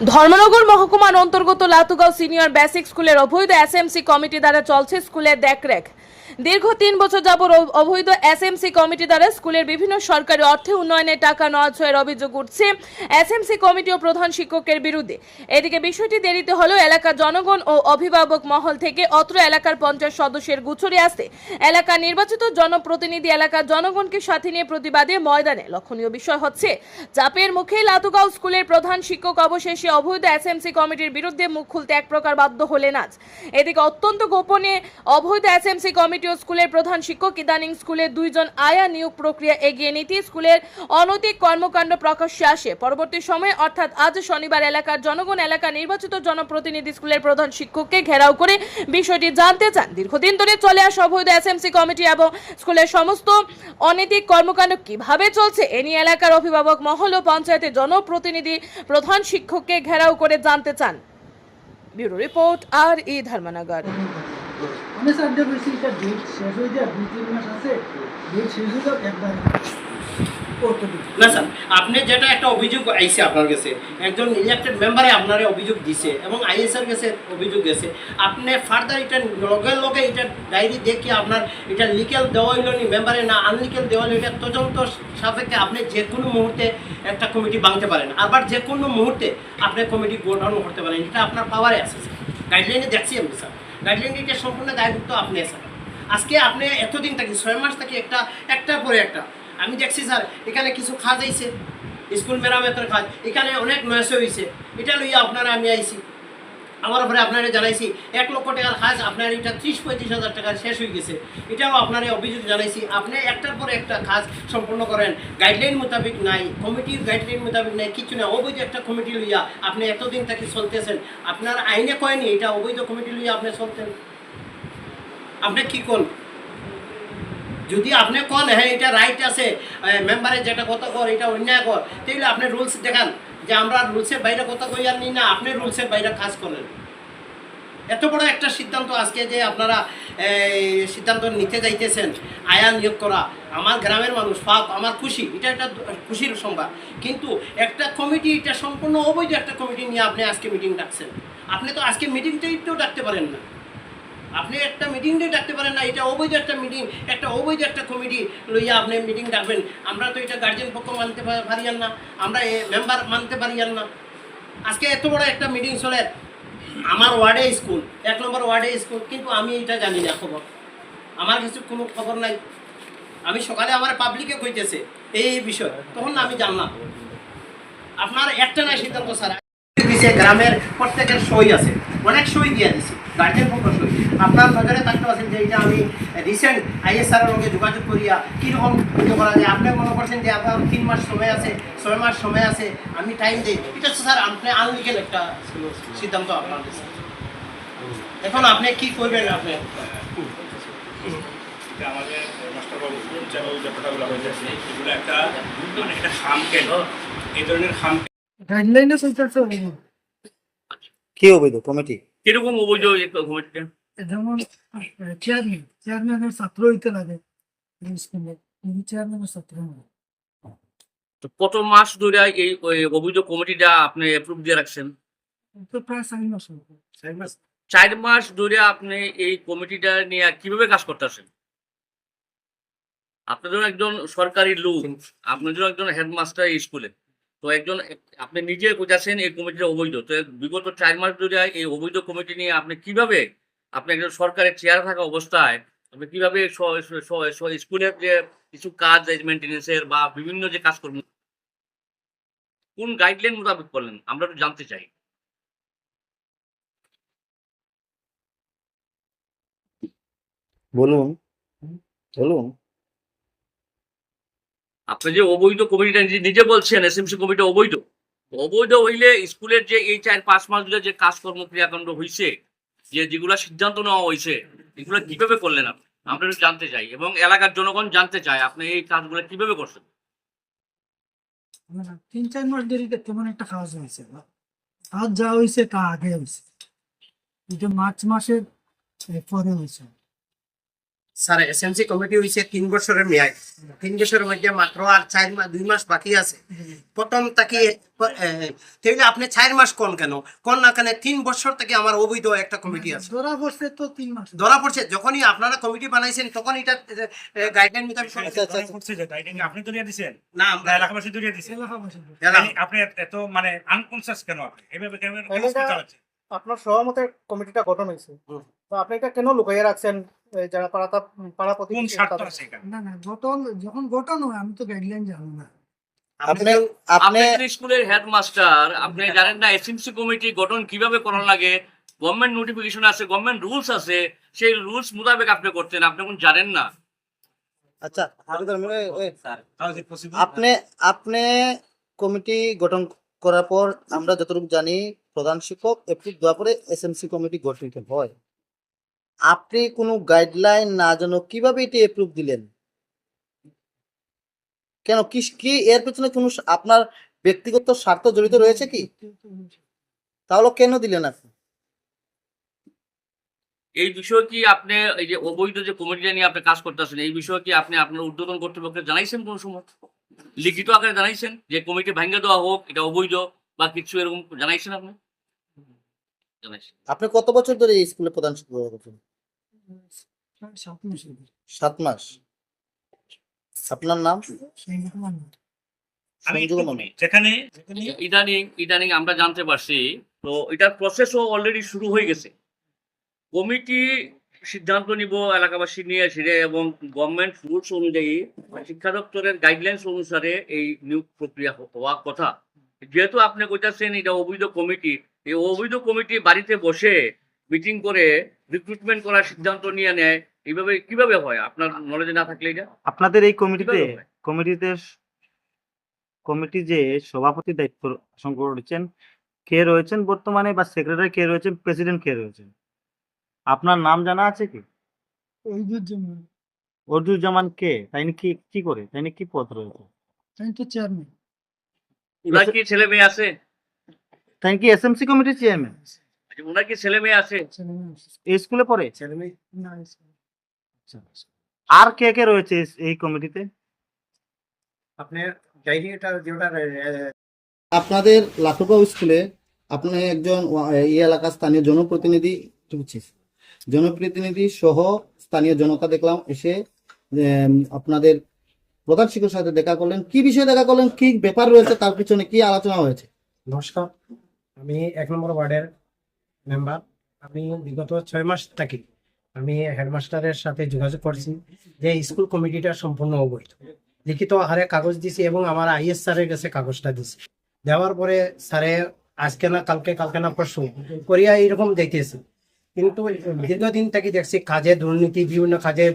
ধর্মনগর মহকুমার অন্তর্গত লাতুগাঁও senior basic স্কুলের অবৈধ এসএমসি কমিটি দ্বারা চলছে স্কুলের দেখরেখ। দীর্ঘ 3 বছর যাবৎ অবৈধ এসএমসি কমিটি দ্বারা স্কুলের বিভিন্ন সরকারি অর্থে উন্নয়নের টাকা নয়ছয়ের অভিযোগ উঠছে এসএমসি কমিটি ও প্রধান শিক্ষকের বিরুদ্ধে। এদিকে বিষয়টি দেরিতে হলেও এলাকার জনগণ ও অভিভাবক মহল থেকে অত্র এলাকার 50 সদস্যের গুছরে আসতে এলাকার নির্বাচিত জনপ্রতিনিধি এলাকার জনগণকে সাথে নিয়ে প্রতিবাদে ময়দানে। লক্ষণীয় বিষয় হচ্ছে চাপের মুখে লাতুগাঁও স্কুলের প্রধান শিক্ষক অবশেষে অবৈধ এসএমসি কমিটির বিরুদ্ধে মুখ খুলতে এক প্রকার বাধ্য হলেন আজ। এদিকে অত্যন্ত গোপনে অবৈধ এসএমসি কমিটি ও স্কুলের প্রধান শিক্ষক ইদানিং স্কুলের 2 জন আয়া নিয়োগ প্রক্রিয়া এগিয়ে নিতে স্কুলের অনৈতিক কর্মকাণ্ড প্রকাশ্যে আসে। পরবর্তী সময়ে অর্থাৎ আজ শনিবার এলাকার জনগণ এলাকা নির্বাচিত জনপ্রতিনিধি স্কুলের প্রধান শিক্ষককে ঘেরাও করে বিষয়টি জানতে চান। দীর্ঘদিন ধরে চলে আসা অবৈধ এসএমসি কমিটি এবং স্কুলের সমস্ত অনৈতিক কর্মকাণ্ড কিভাবে চলছে এ নিয়ে এলাকার অভিভাবক মহল ও পঞ্চায়েতের জনপ্রতিনিধি প্রধান শিক্ষককে ঘেরাও করে জানতে চান। Bureau report RE Dharmanagar. অনেক সাহায্য করেছি, এটা ডেট শেষ হয়ে যায় 2-3 মাস আছে, ডেট শেষ হয়ে যাও একবার না স্যার, আপনি যেটা একটা অভিযোগ আইছে আপনার কাছে, একজন ইলেক্টেড মেম্বারে আপনার অভিযোগ দিছে এবং আইএসআর কাছে অভিযোগ গেছে, আপনি ফার্দার এটা লগে লগে এটা ডায়েরি দেখে আপনার এটা লিকেল দেওয়া হইল নি মেম্বারে না আনলিকেল দেওয়া হইল, এটা তদন্ত সাপেক্ষে আপনি যে কোনো মুহূর্তে একটা কমিটি ভাঙতে পারেন, আবার যে কোনো মুহূর্তে আপনি কমিটি গঠন করতে পারেন, এটা আপনার পাওয়ারে আছে স্যার। গাইডলাইনে দেখছি আমি স্যার, গাইডলাইন এটা সম্পূর্ণ দায়ভুক্ত আপনি স্যার। আজকে আপনি এতদিন থাকি 6 মাস থাকি একটার পরে একটা আমি দেখছি স্যার, এখানে কিছু কাজ আইছে, স্কুল মেরামতের কাজ, এখানে অনেক নয়সে হয়েছে, এটা লইয়া আপনারা আমি আইছি, আমার পরে আপনারা জানাইছি 1 লক্ষ টাকার কাজ আপনার এটা 30-35 হাজার টাকার শেষ হয়ে গেছে, এটাও আপনারা অভিযোগ জানাইছি। আপনি একটার পরে একটা কাজ সম্পূর্ণ করেন, গাইডলাইন মোতাবেক নাই, কমিটির গাইডলাইন মোতাবেক নাই, কিছু না, অবৈধ একটা কমিটি লইয়া আপনি এতদিন থেকে চলতেছেন, আপনার আইনে কয়নি এটা অবৈধ কমিটি লইয়া আপনি চলতেন, আপনি কি কোন? যদি আপনি কোন হ্যাঁ এটা রাইট আছে, মেম্বারের যেটা কথা কর এটা অন্যায় কর, তাহলে আপনি রুলস দেখান যে আমরা রুলসের বাইরে কথা কই আর নি না, আপনি রুলসের বাইরে কাজ করেন। এত বড় একটা সিদ্ধান্ত আজকে যে আপনারা সিদ্ধান্ত নিতে যাইতেছেন আয়া নিয়োগ করা, আমার গ্রামের মানুষ পাপ, আমার খুশি, এটা একটা খুশির সংবাদ। কিন্তু একটা কমিটি, এটা সম্পূর্ণ অবৈধ একটা কমিটি নিয়ে আপনি আজকে মিটিং ডাকছেন। আপনি তো আজকে মিটিংটাই তো ডাকতে পারেন না, আপনি একটা মিটিং দিয়ে ডাকতে পারেন না, এটা অবৈধ একটা মিটিং, একটা অবৈধ একটা কমিটি লইয়া আপনি মিটিং ডাকবেন। আমরা তো এটা গার্জেন পক্ষ মানতে পারিয়ান না, আমরা মেম্বার মানতে পারিয়ান না। আজকে এত বড় একটা মিটিং চলে, আমার ওয়ার্ডে স্কুল, 1 নম্বর ওয়ার্ডে স্কুল, কিন্তু আমি এটা জানি না খবর, আমার কাছে কোনো খবর নাই। আমি সকালে আমার পাবলিকে কইতেছে এই বিষয়, তখন আমি জানলাম। আপনার একটা নাই সিদ্ধান্ত স্যার দিছে, গ্রামের প্রত্যেকের সই আছে, অনেক সই দিয়ে দিছে, গার্জেন পক্ষ সই। আপনার নজরে থাকতে পারছেন যে এটা আমি রিসেন্ট আইএসআরের সঙ্গে যোগাযোগ করিয়া কীরকম করতে করা যায়। আপনি মনে করছেন যে আপনার 3 মাস সময় আছে, 6 মাস সময় আছে, আমি টাইম দিই, এটা তো স্যার আপনি আনলিগেল একটা সিদ্ধান্ত আপনার দিচ্ছে। এখন আপনি কি করবেন? আপনি আমাদের মাস্টারবাবু যে কথাগুলো হয়েছে এগুলো একটা মানে একটা খামকেল, এই ধরনের খামকেল গাইডলাইনে চলতেছে। কি অবৈধ কমিটি? কিরকম অবৈধ কমিটিটা? যেমন চেয়ারম্যানের ছাত্র হইতে লাগে স্কুলে, চেয়ারম্যানের ছাত্র নয়। তো কত মাস ধরে এই অবৈধ কমিটিটা আপনি অ্যাপ্রুভ দিয়ে রাখছেন? তো প্রায় 4 মাস হলো। 4 মাস ধরে আপনি এই কমিটিটা নিয়ে কিভাবে কাজ করতেছেন? আপনি যখন একজন সরকারি লোক, আপনি যখন একজন হেডমাস্টার স্কুলে, তো একজন আপনি নিজে বোঝাচ্ছেন এই কমিটিটা অবৈধ, তো বিগত 4 মাস ধরে এই অবৈধ কমিটি নিয়ে আপনি কিভাবে, আপনি একজন সরকারের চেয়ার থাকা অবস্থায় আপনি কিভাবে স্কুলের যে কিছু কাজ মেনটেন্যান্সের বা বিভিন্ন যে কাজকর্ম কোন গাইডলাইন মোতাবেক করলেন আমরা একটু জানতে চাই। বলুন বলুন। আপনি যে অবৈধ কমিটিটা নিজে বলছেন এসএমসি কমিটি অবৈধ, অবৈধ হইলে স্কুলের যে এই 4-5 মাস ধরে যে কাজকর্ম ক্রিয়াকাণ্ড হয়েছে, যেগুলো সিদ্ধান্ত নেওয়া হয়েছে, এগুলো কিভাবে করলেন আপনি আমরা একটু জানতে চাই, এবং এলাকার জনগণ জানতে চায় আপনি এই কাজগুলো কিভাবে করছেন। 3-4 মাস দেরিতে তেমন একটা কাজ হয়েছে না, কাজ যা হয়েছে তা আগে হয়েছে, এটা মার্চ মাসের পরে হয়েছে। স্যার এসএমসি কমিটি হয়েছে 3 বছরের মেয়াদ, 3 বছরের মধ্যে মাত্র আর 2 মাস বাকি আছে। প্রথম তাকে তাহলে আপনি 4 মাস কোন কেন কোন না কেন 3 বছর থেকে আমার অবৈধ একটা কমিটি আছে ধরা পড়ছে তো 3 মাস। ধরা পড়ছে। যখনই আপনারা কমিটি বানাইছেন তখন এটা গাইডলাইন মোতাবেক আপনি দরিয়া দিছেন না আমরা এলাকাবাসী দরিয়া দিছেন এলাকাবাসী। আপনি এত মানে আনকনসিয়াস কেন আপনি এভাবে কেন চালাচ্ছেন? আপনার সহমতে কমিটিটা গঠন হয়েছে, তো আপনি এটা কেন লুকাইয়ে রাখছেন? যারা পাড়া কোন প্রতিবেশী স্বার্থ তাদের- আছে এখানে? না যখন গঠন হয় আমি তো গাইডলাইন জানি না। আপনি আপনি আপনি স্কুলের হেডমাস্টার, আপনি জানেন না এসএমসি কমিটি গঠন কিভাবে করা লাগে? গভর্নমেন্ট নোটিফিকেশন আছে, গভর্নমেন্ট রুলস আছে, সেই রুলস মোতাবেক আপনি করতেন, আপনি এখন জানেন না। আচ্ছা How is it possible? আপনি আপনি কমিটি গঠন করার পর আমরা যতটুকু জানি প্রধান শিক্ষক এপ্রুভ দেওয়ার পরে এসএমসি কমিটি গঠিত হয়। আপনি কোনো গাইডলাইন না জানো কিভাবে এটি এপ্রুভ দিলেন? কেন কি কি এর পেছনে কোনো আপনার ব্যক্তিগত স্বার্থ জড়িত রয়েছে কি? তাহলে কেন দিলেন আপনি? এই বিষয়ে কি আপনি এই যে অবৈধ যে কমিটিটা নিয়ে আপনি কাজ করতেছেন, এই বিষয়ে কি আপনি আপনার ঊর্ধ্বতন কর্তৃপক্ষকে জানাইছেন কোন সময়? লিখিত আকারে জানাইছেন যে কমিটি ভেঙে দেওয়া হোক, এটা অবৈধ বা কিছু এরকম জানাইছেন আপনি? জানাইছেন। আপনি কত বছর ধরে এই স্কুলে প্রধান শিক্ষক আছেন? 7 মাস হলো। 7 মাস। আপনার নাম? সেই রকম না। আমি সঞ্জু একটু মামা। বলি, যেখানে ইদানিং আমরা জানতে পারছি, তো এটার প্রসেসও অলরেডি শুরু হয়ে গেছে। কমিটি সিদ্ধান্ত নিব এলাকাবাসী নিয়ে সেরে এবং গভর্নমেন্ট রুলস অনুযায়ী শিক্ষা দপ্তরের গাইডলাইন্স অনুসারে এই নিয়োগ প্রক্রিয়া হওয়া কথা। যেহেতু আপনি কইতাছেন এটা অবৈধ কমিটি, এই অবৈধ কমিটি বাড়িতে বসে মিটিং করে রিক্রুটমেন্ট করার সিদ্ধান্ত নিয়ে নেয়, এইভাবে কিভাবে হয়? আপনার নলেজে না থাকলে এটা আপনাদের এই কমিটিতে কিভাবে হয়? কমিটি যে সভাপতি দায়িত্ব পালন করেছেন কে রয়েছেন বর্তমানে, বা সেক্রেটারি কে রয়েছেন, প্রেসিডেন্ট কে রয়েছেন, আপনার নাম জানা আছে কি? ওই জন্য অর্জুজ্জামান কে? তাইনি কি কি করে, তাইনি কি পদ রয়েছে? তাই তো চেয়ারম্যান। ওনার কি ছেলে মেয়ে আছে? তাই কি এসএমসি কমিটির চেয়ারম্যান? ওনার কি ছেলে মেয়ে আছে? এই স্কুলে পড়ে? না আর কে কে রয়েছে এই কমিটিতে? আপনার ডাইরিটা যেটা আপনাদের লাটুগাঁও স্কুলে আপনি একজন এই এলাকার স্থানীয় জনপ্রতিনিধি সহ স্থানীয় জনতা দেখলাম এসে আপনাদের প্রধান শিক্ষকের সাথে দেখা করলেন। কি বিষয়ে দেখা করলেন, কি ব্যাপার রয়েছে, তার পিছনে কি আলোচনা হয়েছে? নমস্কার, আমি 1 নম্বর ওয়ার্ডের মেম্বার। আমি বিগত 6 মাস থাকি আমি হেডমাস্টারের সাথে যোগাযোগ করছি যে স্কুল কমিটিটা সম্পূর্ণ অবৈধ। লিখিত আকারে কাগজ দিছি এবং আমার আইএস স্যারের কাছে কাগজটা দিছি। দেওয়ার পরে স্যারে আজকে না কালকে না পরশু করিয়া এইরকম দেখতেছি, কিন্তু দীর্ঘদিন থেকে দেখছি কাজে দুর্নীতি, বিভিন্ন কাজে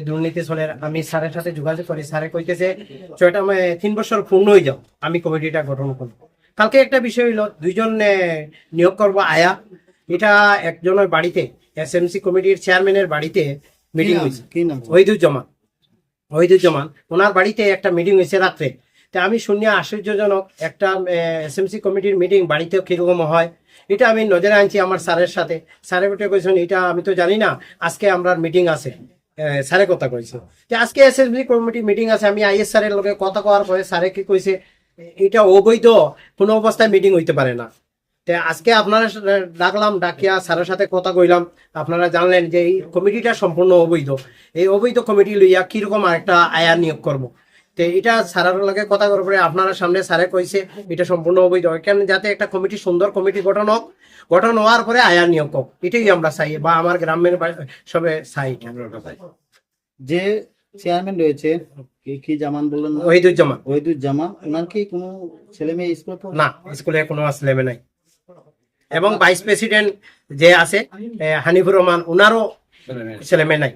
দুর্নীতি চলে। আমি স্যারের সাথে যোগাযোগ করি, স্যারে কইতেছে 3 বছর পূর্ণ হয়ে যাও আমি কমিটিটা গঠন করবো। কালকে একটা বিষয় হইলো 2 জন নিয়োগ করবো আয়া, এটা একজনের বাড়িতে এসএমসি কমিটির চেয়ারম্যানের বাড়িতে মিটিং হয়েছে। কি নাম? ওহিদুজ্জামান ওনার বাড়িতে একটা মিটিং হয়েছে রাত্রে। তা আমি শুনিয়া আশ্চর্যজনক একটা এসএমসি কমিটির মিটিং বাড়িতেও কিরকম হয় এটা আমি নজরে আনছি আমার স্যারের সাথে। স্যারে উঠে কইছেন এটা আমি তো জানি না, আজকে আমরা মিটিং আছে। স্যারে কথা কইছে যে আজকে এসএমসি কমিটি মিটিং আছে। আমি আইএস স্যারের লগে কথা কওয়ার পরে স্যারে কি কইছে এটা অবৈধ, কোনো অবস্থায় মিটিং হইতে পারে না। তে আজকে আপনারা ডাকলাম, ডাকিয়া স্যারের সাথে কথা কইলাম। আপনারা জানলেন যে এই কমিটিটা সম্পূর্ণ অবৈধ। এই অবৈধ কমিটি লইয়া কিরকম একটা আয়া নিয়োগ করবো। তো এটা স্যারের লগে কথা করার পরে আপনারা সামনে স্যারে কইছে এটা সম্পূর্ণ অবৈধ। এখানে যাতে একটা কমিটি, সুন্দর কমিটি গঠন হওয়ার পরে আয়া নিয়োগ হোক, এটাই আমরা চাই বা আমার গ্রামের সবে চাই। যে চেয়ারম্যান রয়েছে কি জামান বললেন? ওহিদুজ্জামান, ওনার কি কোনো ছেলে মেয়ে স্কুলে পড়ে? না, স্কুলে কোনো ছেলে নাই। এবং ভাইস প্রেসিডেন্ট যে আছে হানিফুর রহমান, ওনারও ছেলে মেয়ে নাই।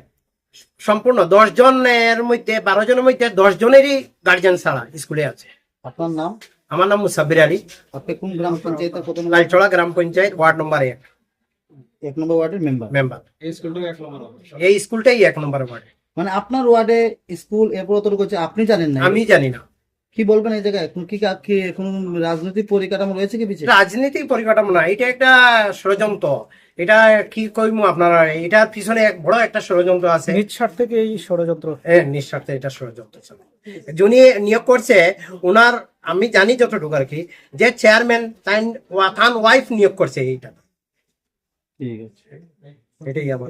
সম্পূর্ণ 10 জনের মধ্যে 12 জনের মধ্যে 10 জনেরই গার্জিয়ান ছাড়া স্কুলে আছে। আপনার নাম? আমার নাম মুসাব্বির আলী। আপনি কোন গ্রাম পঞ্চায়েতের প্রথম? লালচড়া গ্রাম পঞ্চায়েত, ওয়ার্ড নম্বর 1 নম্বর ওয়ার্ডের মেম্বার। এই স্কুলটাই 1 নম্বর ওয়ার্ড। মানে আপনার ওয়ার্ডে স্কুল এরপর তৈরি করছে, আপনি জানেন না? আমি জানি না। কি বলবেন এই জায়গায় কি কোনো রাজনৈতিক পরিকাঠামো রয়েছে কি পিছিয়ে? রাজনীতি পরিকাঠামো না, এটা একটা ষড়যন্ত্র। এটা কি কইমু আপনারা, এটার পিছনে এক বড় একটা ষড়যন্ত্র আছে। নিঃস্বার্থে এই ষড়যন্ত্র। হ্যাঁ, নিঃস্বার্থে এটা ষড়যন্ত্র ছিল। যিনি নিয়োগ করছে ওনার, আমি জানি যতটুকু আর কি, যে চেয়ারম্যান তান ওয়াইফ নিয়োগ করছে এইটা। ঠিক আছে। এটাই আমার